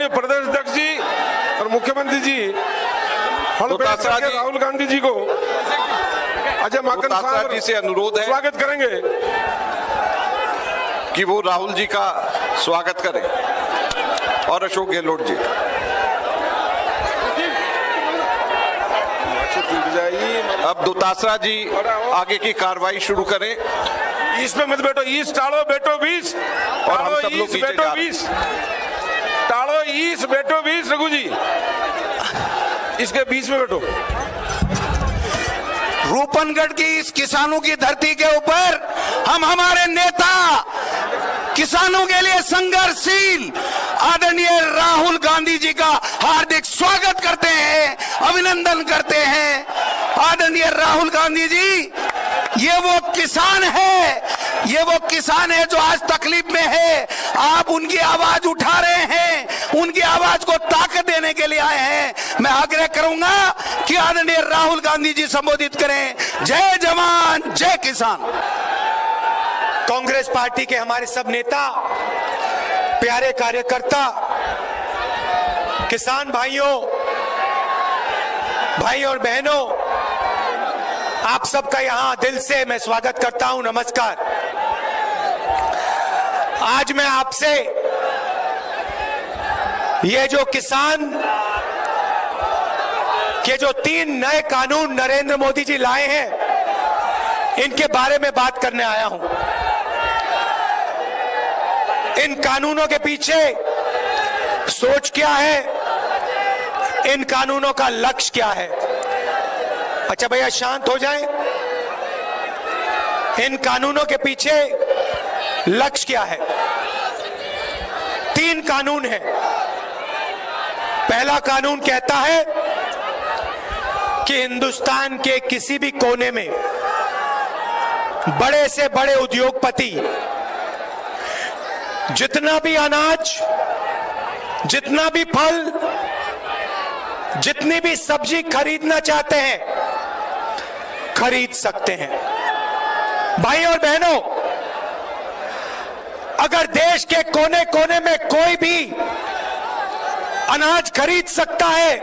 माननीय प्रदेश अध्यक्ष जी और मुख्यमंत्री जी राहुल गांधी जी को अजय माकन साहब जी से अनुरोध है स्वागत करेंगे कि वो राहुल जी का स्वागत करें और अशोक गहलोत जी। अब दोतासरा जी आगे की कार्रवाई शुरू करें। ईस्ट में मत बैठो, ईस्ट टाड़ो बैठो 20 और हम सब लोग बैठो 20 टाड़ो ईस्ट बैठो 20 रघु जी इसके बीच में बैठो। रूपनगढ़ की इस किसानों की धरती के ऊपर हम हमारे नेता किसानों के लिए संघर्षशील आदरणीय राहुल गांधी जी का हार्दिक स्वागत करते हैं, अभिनंदन करते हैं। आदरणीय राहुल गांधी जी ये वो किसान है जो आज तकलीफ में है। आप उनकी आवाज उठा रहे हैं, उनकी आवाज को ताकत देने के लिए आए हैं। मैं आग्रह करूंगा कि आदरणीय राहुल गांधी जी संबोधित करें। जय जवान जय किसान। कांग्रेस पार्टी के हमारे सब नेता, प्यारे कार्यकर्ता, किसान भाइयों और बहनों, आप सबका यहां दिल से मैं स्वागत करता हूं। नमस्कार। आज मैं आपसे ये जो किसान के जो 3 नए कानून नरेंद्र मोदी जी लाए हैं, इनके बारे में बात करने आया हूं। इन कानूनों के पीछे सोच क्या है, इन कानूनों का लक्ष्य क्या है। अच्छा भैया शांत हो जाएं। इन कानूनों के पीछे लक्ष्य क्या है। 3 कानून हैं। पहला कानून कहता है कि हिंदुस्तान के किसी भी कोने में बड़े से बड़े उद्योगपति जितना भी अनाज, जितना भी फल, जितनी भी सब्जी खरीदना चाहते हैं खरीद सकते हैं। भाई और बहनों, अगर देश के कोने कोने में कोई भी अनाज खरीद सकता है,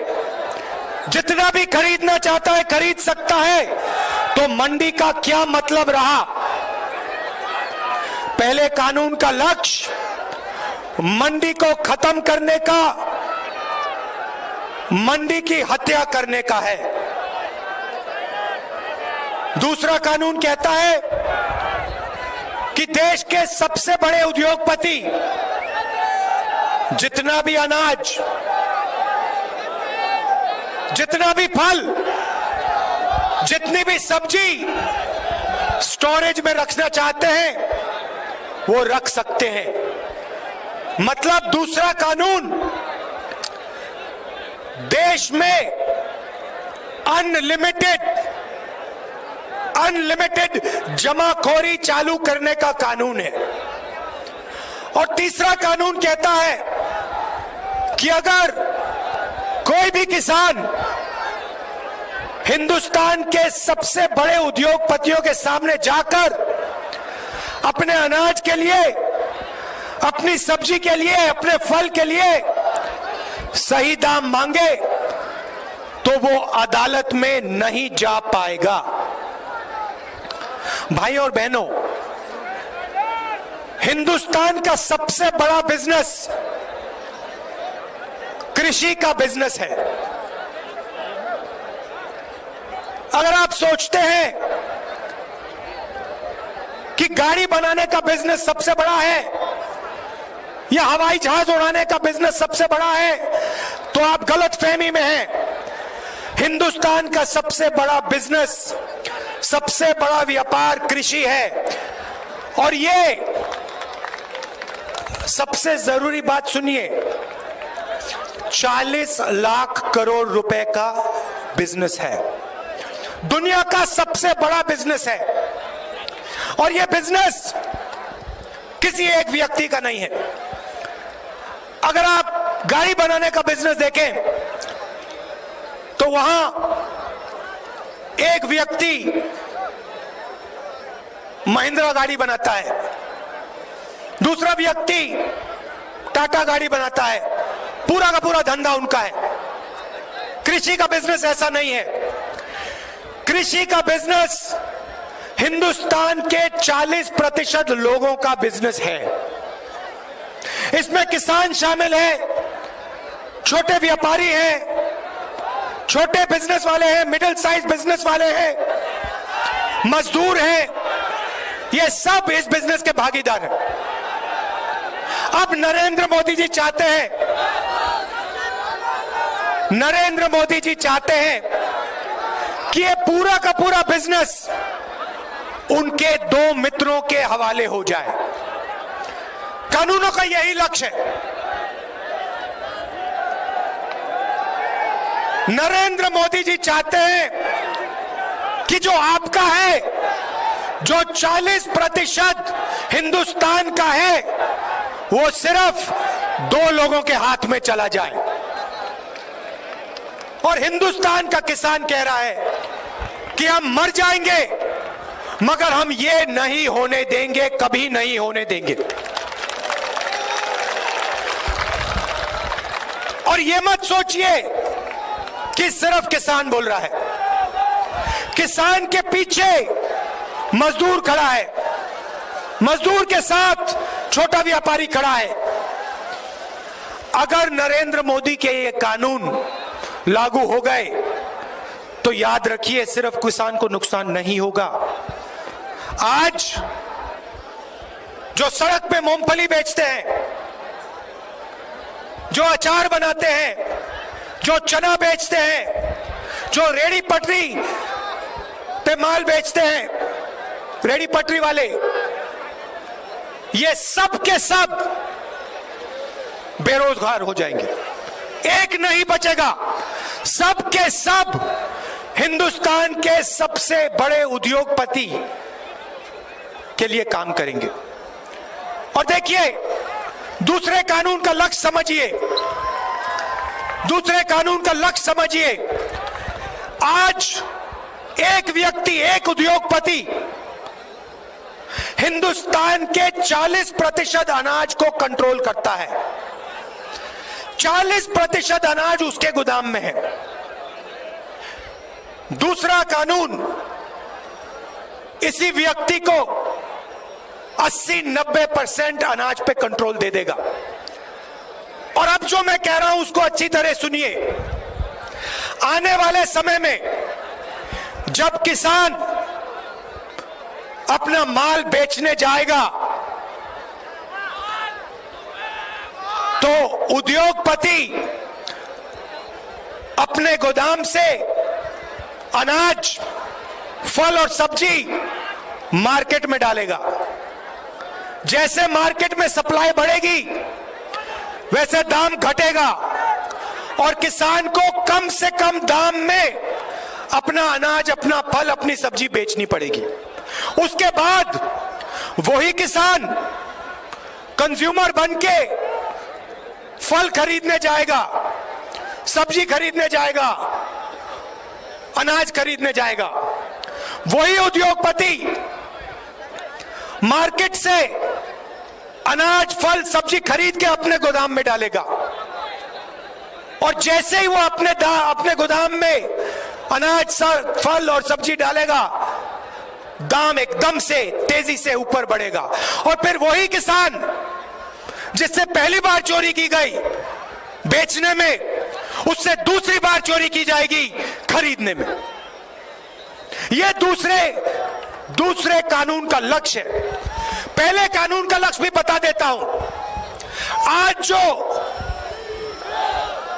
जितना भी खरीदना चाहता है खरीद सकता है, तो मंडी का क्या मतलब रहा। पहले कानून का लक्ष्य मंडी को खत्म करने का, मंडी की हत्या करने का है। दूसरा कानून कहता है कि देश के सबसे बड़े उद्योगपति जितना भी अनाज, जितना भी फल, जितनी भी सब्जी स्टोरेज में रखना चाहते हैं वो रख सकते हैं। मतलब दूसरा कानून देश में अनलिमिटेड जमाखोरी चालू करने का कानून है। और तीसरा कानून कहता है कि अगर कोई भी किसान हिंदुस्तान के सबसे बड़े उद्योगपतियों के सामने जाकर अपने अनाज के लिए, अपनी सब्जी के लिए, अपने फल के लिए सही दाम मांगे तो वो अदालत में नहीं जा पाएगा। भाई और बहनों, हिंदुस्तान का सबसे बड़ा बिजनेस कृषि का बिजनेस है। अगर आप सोचते हैं कि गाड़ी बनाने का बिजनेस सबसे बड़ा है या हवाई जहाज उड़ाने का बिजनेस सबसे बड़ा है, तो आप गलतफहमी में हैं। हिंदुस्तान का सबसे बड़ा बिजनेस, सबसे बड़ा व्यापार कृषि है। और ये सबसे जरूरी बात सुनिए, 40 लाख करोड़ रुपए का बिजनेस है, दुनिया का सबसे बड़ा बिजनेस है। और यह बिजनेस किसी एक व्यक्ति का नहीं है। अगर आप गाड़ी बनाने का बिजनेस देखें तो वहां एक व्यक्ति महिंद्रा गाड़ी बनाता है, दूसरा व्यक्ति टाटा गाड़ी बनाता है, पूरा का पूरा धंधा उनका है। कृषि का बिजनेस ऐसा नहीं है। कृषि का बिजनेस हिंदुस्तान के 40% लोगों का बिजनेस है। इसमें किसान शामिल है, छोटे व्यापारी हैं, छोटे बिजनेस वाले हैं, मिडिल साइज बिजनेस वाले हैं, मजदूर हैं, ये सब इस बिजनेस के भागीदार हैं। अब नरेंद्र मोदी जी चाहते हैं, नरेंद्र मोदी जी चाहते हैं कि ये पूरा का पूरा बिजनेस उनके 2 मित्रों के हवाले हो जाए। कानूनों का यही लक्ष्य है। नरेंद्र मोदी जी चाहते हैं कि जो आपका है, जो 40% हिंदुस्तान का है, वो सिर्फ 2 लोगों के हाथ में चला जाए। और हिंदुस्तान का किसान कह रहा है कि हम मर जाएंगे मगर हम ये नहीं होने देंगे, कभी नहीं होने देंगे। और ये मत सोचिए कि सिर्फ किसान बोल रहा है। किसान के पीछे मजदूर खड़ा है, मजदूर के साथ छोटा व्यापारी खड़ा है। अगर नरेंद्र मोदी के ये कानून लागू हो गए तो याद रखिए सिर्फ किसान को नुकसान नहीं होगा। आज जो सड़क पे मूंगफली बेचते हैं, जो अचार बनाते हैं, जो चना बेचते हैं, जो रेड़ी पटरी पे माल बेचते हैं, रेड़ी पटरी वाले, ये सब के सब बेरोजगार हो जाएंगे। एक नहीं बचेगा, सब के सब हिंदुस्तान के सबसे बड़े उद्योगपति के लिए काम करेंगे। और देखिए, दूसरे कानून का लक्ष्य समझिए, दूसरे कानून का लक्ष्य समझिए। आज एक व्यक्ति, एक उद्योगपति हिंदुस्तान के 40% अनाज को कंट्रोल करता है। 40% अनाज उसके गोदाम में है। दूसरा कानून इसी व्यक्ति को 80-90% अनाज पे कंट्रोल दे देगा। और अब जो मैं कह रहा हूं उसको अच्छी तरह सुनिए। आने वाले समय में जब किसान अपना माल बेचने जाएगा तो उद्योगपति अपने गोदाम से अनाज, फल और सब्जी मार्केट में डालेगा। जैसे मार्केट में सप्लाई बढ़ेगी वैसे दाम घटेगा और किसान को कम से कम दाम में अपना अनाज, अपना फल, अपनी सब्जी बेचनी पड़ेगी। उसके बाद वही किसान कंज्यूमर बनके फल खरीदने जाएगा, सब्जी खरीदने जाएगा, अनाज खरीदने जाएगा। वही उद्योगपति मार्केट से अनाज, फल, सब्जी खरीद के अपने गोदाम में डालेगा और जैसे ही वो अपने गोदाम में अनाज, फल और सब्जी डालेगा, दाम एकदम से तेजी से ऊपर बढ़ेगा। और फिर वही किसान जिससे पहली बार चोरी की गई बेचने में, उससे दूसरी बार चोरी की जाएगी खरीदने में। यह दूसरे कानून का लक्ष्य है। पहले कानून का लक्ष्य भी बता देता हूं। आज जो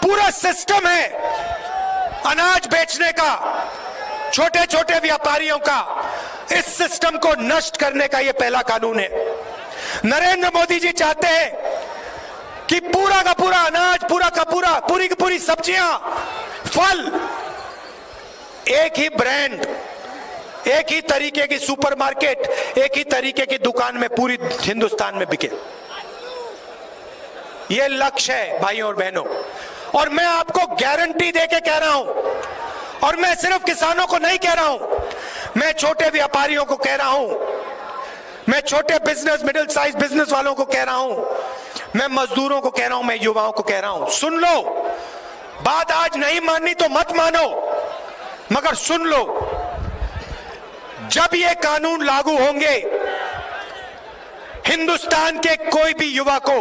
पूरा सिस्टम है अनाज बेचने का, छोटे छोटे व्यापारियों का, इस सिस्टम को नष्ट करने का यह पहला कानून है। नरेंद्र मोदी जी चाहते हैं कि पूरा का पूरा अनाज, पूरा का पूरा, पूरी की पूरी सब्जियां, फल एक ही ब्रांड, एक ही तरीके की सुपरमार्केट, एक ही तरीके की दुकान में पूरी हिंदुस्तान में बिके। यह लक्ष्य है भाइयों और बहनों। और मैं आपको गारंटी देके कह रहा हूं, और मैं सिर्फ किसानों को नहीं कह रहा हूं, मैं छोटे व्यापारियों को कह रहा हूं, मैं छोटे बिजनेस, मिडिल साइज बिजनेस वालों को कह रहा हूं, मैं मजदूरों को कह रहा हूं, मैं युवाओं को कह रहा हूं, सुन लो। बात आज नहीं माननी तो मत मानो, मगर सुन लो, जब ये कानून लागू होंगे, हिंदुस्तान के कोई भी युवा को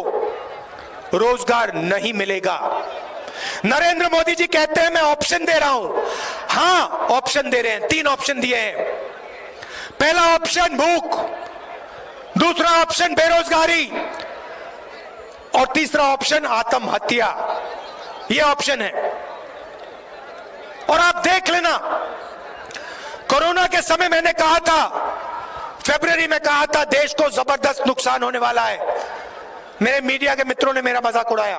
रोजगार नहीं मिलेगा। नरेंद्र मोदी जी कहते हैं मैं ऑप्शन दे रहा हूं। हां, ऑप्शन दे रहे हैं, 3 ऑप्शन दिए हैं। पहला ऑप्शन भूख, दूसरा ऑप्शन बेरोजगारी और तीसरा ऑप्शन आत्महत्या। यह ऑप्शन है। और आप देख लेना, कोरोना के समय मैंने कहा था, फरवरी में कहा था, देश को जबरदस्त नुकसान होने वाला है। मेरे मीडिया के मित्रों ने मेरा मजाक उड़ाया।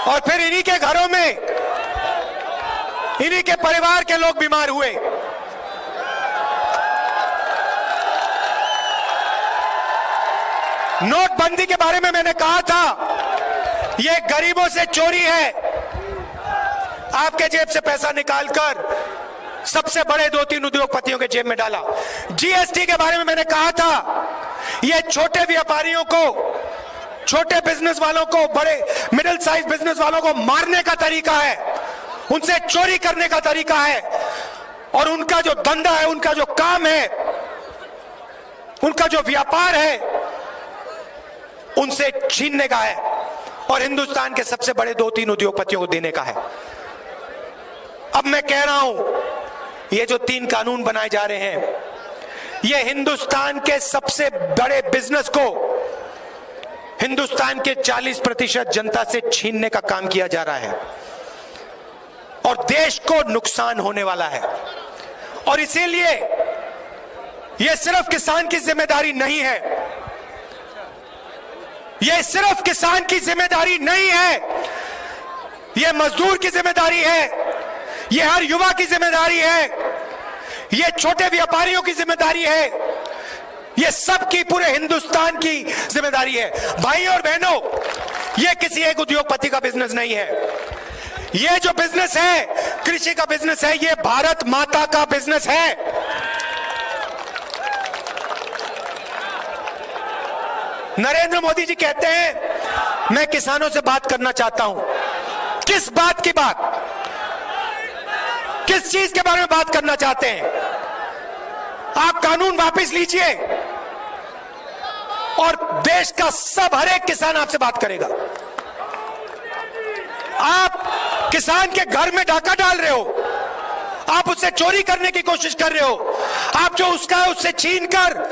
और फिर इन्हीं के घरों में, इन्हीं के परिवार के लोग बीमार हुए। नोटबंदी के बारे में मैंने कहा था, यह गरीबों से चोरी है। आपके जेब से पैसा निकालकर सबसे बड़े 2-3 उद्योगपतियों के जेब में डाला। जीएसटी के बारे में मैंने कहा था, यह छोटे व्यापारियों को, छोटे बिजनेस वालों को, बड़े मिडिल साइज बिजनेस वालों को मारने का तरीका है, उनसे चोरी करने का तरीका है, और उनका जो धंधा है, उनका जो काम है, उनका जो व्यापार है, उनसे छीनने का है, और हिंदुस्तान के सबसे बड़े 2-3 उद्योगपतियों को देने का है। अब मैं कह रहा हूं, ये जो 3 कानून बनाए जा रहे हैं, ये हिंदुस्तान के सबसे बड़े बिजनेस को, हिंदुस्तान के 40% जनता से छीनने का काम किया जा रहा है, और देश को नुकसान होने वाला है। और इसीलिए यह सिर्फ किसान की जिम्मेदारी नहीं है, यह सिर्फ किसान की जिम्मेदारी नहीं है, यह मजदूर की जिम्मेदारी है, यह हर युवा की जिम्मेदारी है, यह छोटे व्यापारियों की जिम्मेदारी है, यह सबकी, पूरे हिंदुस्तान की जिम्मेदारी है। भाई और बहनों, यह किसी एक उद्योगपति का बिजनेस नहीं है। यह जो बिजनेस है, कृषि का बिजनेस है, यह भारत माता का बिजनेस है। नरेंद्र मोदी जी कहते हैं मैं किसानों से बात करना चाहता हूं। किस बात की बात, किस चीज के बारे में बात करना चाहते हैं? आप कानून वापस लीजिए और देश का हर एक किसान आपसे बात करेगा। आप किसान के घर में डाका डाल रहे हो, आप उससे चोरी करने की कोशिश कर रहे हो, आप जो उसका है उससे छीन कर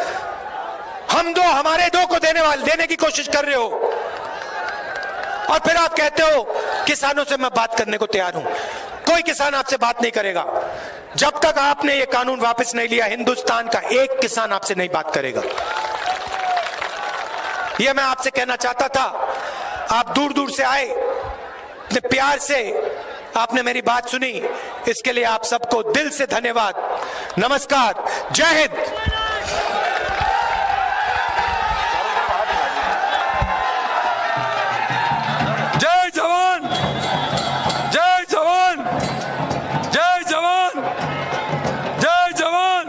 हम दो हमारे दो को देने की कोशिश कर रहे हो, और फिर आप कहते हो किसानों से मैं बात करने को तैयार हूं। कोई किसान आपसे बात नहीं करेगा जब तक आपने ये कानून वापस नहीं लिया। हिंदुस्तान का एक किसान आपसे नहीं बात करेगा। ये मैं आपसे कहना चाहता था। आप दूर दूर से आए, इतने प्यार से आपने मेरी बात सुनी, इसके लिए आप सबको दिल से धन्यवाद। नमस्कार, जय हिंद। जय जवान, जय जवान, जय जवान, जय जवान।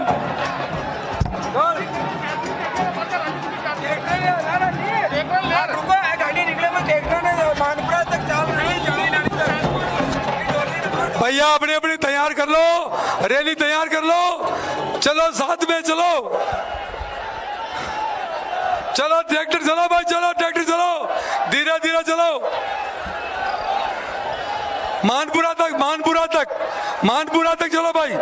भैया अपने अपने तैयार कर लो, रैली तैयार कर लो, चलो साथ में चलो, चलो ट्रैक्टर चलो भाई, चलो ट्रैक्टर चलो, धीरे धीरे चलो, मानपुरा तक, मानपुरा तक, मानपुरा तक चलो भाई।